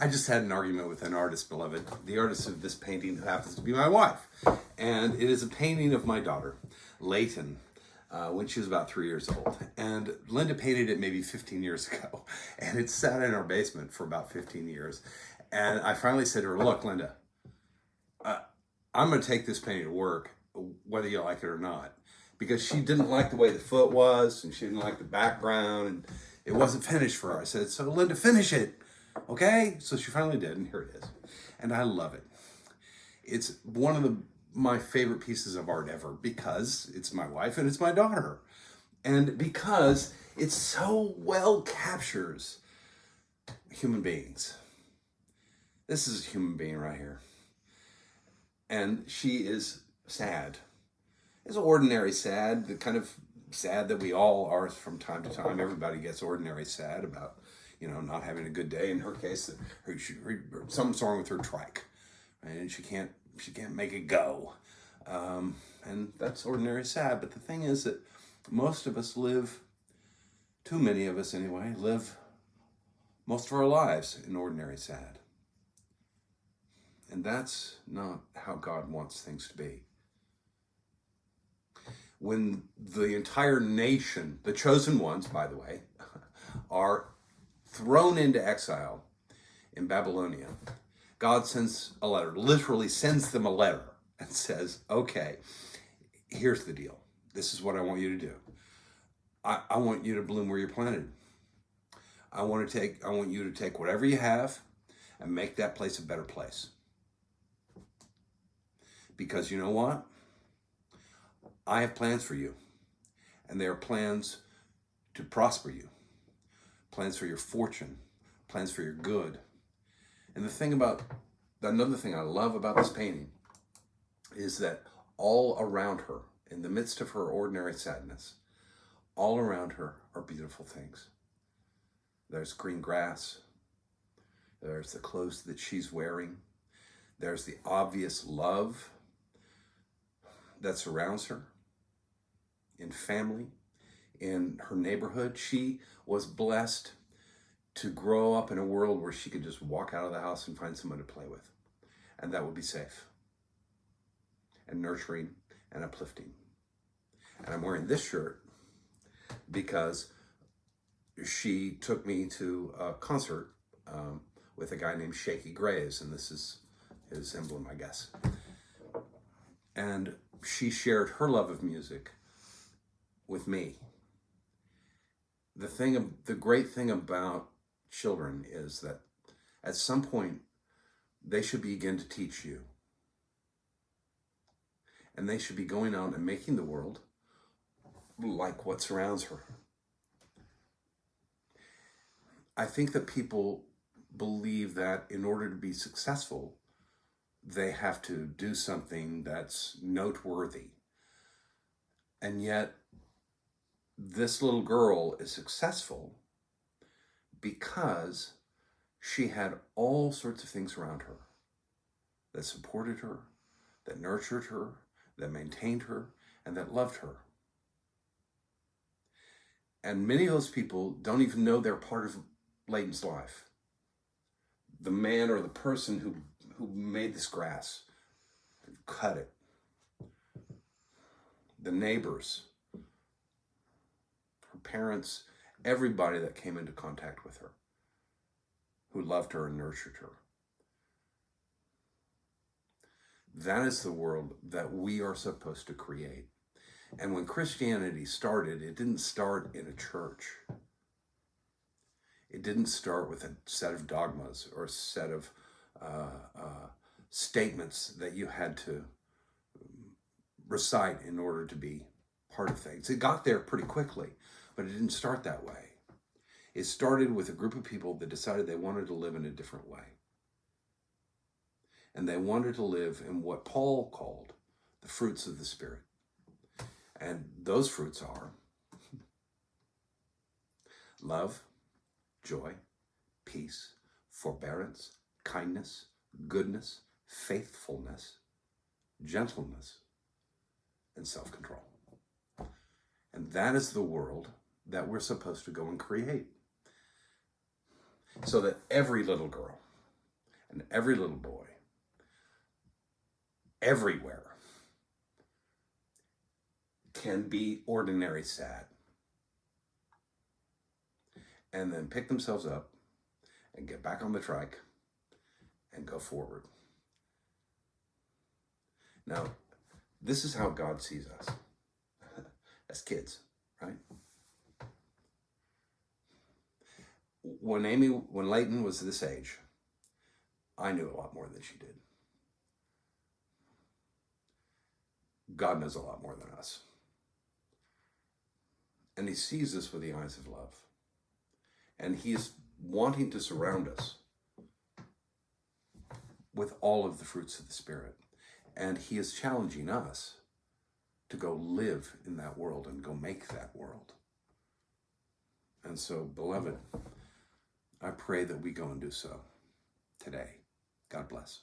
I just had an argument with an artist, beloved. The artist of this painting who happens to be my wife. And it is a painting of my daughter, Layton, when she was about 3 years old. And Linda painted it maybe 15 years ago. And it sat in our basement for about 15 years. And I finally said to her, look, Linda, I'm going to take this painting to work, whether you like it or not. Because she didn't like the way the foot was, and she didn't like the background, and it wasn't finished for her. I said, so Linda, finish it, okay? So she finally did, and here it is. And I love it. It's one of my favorite pieces of art ever because it's my wife and it's my daughter. And because it so well captures human beings. This is a human being right here. And she is sad. It's ordinary sad, the kind of sad that we all are from time to time. Everybody gets ordinary sad about, not having a good day. In her case, something's wrong with her trike, right? And she can't make it go. And that's ordinary sad. But the thing is that most of us too many of us anyway, live most of our lives in ordinary sad. And that's not how God wants things to be. When the entire nation, the chosen ones, by the way, are thrown into exile in Babylonia, God sends a letter, literally sends them a letter and says, okay, here's the deal. This is what I want you to do. I want you to bloom where you're planted. I want you to take whatever you have and make that place a better place. Because you know what? I have plans for you, and they are plans to prosper you, plans for your fortune, plans for your good. And another thing I love about this painting is that all around her, in the midst of her ordinary sadness, all around her are beautiful things. There's green grass, there's the clothes that she's wearing, there's the obvious love that surrounds her, in family, in her neighborhood. She was blessed to grow up in a world where she could just walk out of the house and find someone to play with. And that would be safe and nurturing and uplifting. And I'm wearing this shirt because she took me to a concert with a guy named Shakey Graves, and this is his emblem, I guess. And she shared her love of music with me. The great thing about children is that at some point they should begin to teach you. And they should be going out and making the world like what surrounds her. I think that people believe that in order to be successful, they have to do something that's noteworthy. And yet, this little girl is successful because she had all sorts of things around her that supported her, that nurtured her, that maintained her, and that loved her. And many of those people don't even know they're part of Layton's life. The man or the person who made this grass, cut it, the neighbors, her parents, everybody that came into contact with her, who loved her and nurtured her. That is the world that we are supposed to create. And when Christianity started, it didn't start in a church. It didn't start with a set of dogmas or a set of statements that you had to recite in order to be part of things. It got there pretty quickly, but it didn't start that way. It started with a group of people that decided they wanted to live in a different way. And they wanted to live in what Paul called the fruits of the Spirit. And those fruits are love, joy, peace, forbearance, kindness, goodness, faithfulness, gentleness, and self-control. And that is the world that we're supposed to go and create. So that every little girl, And every little boy, everywhere, can be ordinary sad. And then pick themselves up and get back on the trike and go forward. Now, this is how God sees us as kids, right? When Layton was this age, I knew a lot more than she did. God knows a lot more than us. And he sees us with the eyes of love. And he's wanting to surround us with all of the fruits of the Spirit. And he is challenging us to go live in that world and go make that world. And so, beloved, I pray that we go and do so today. God bless.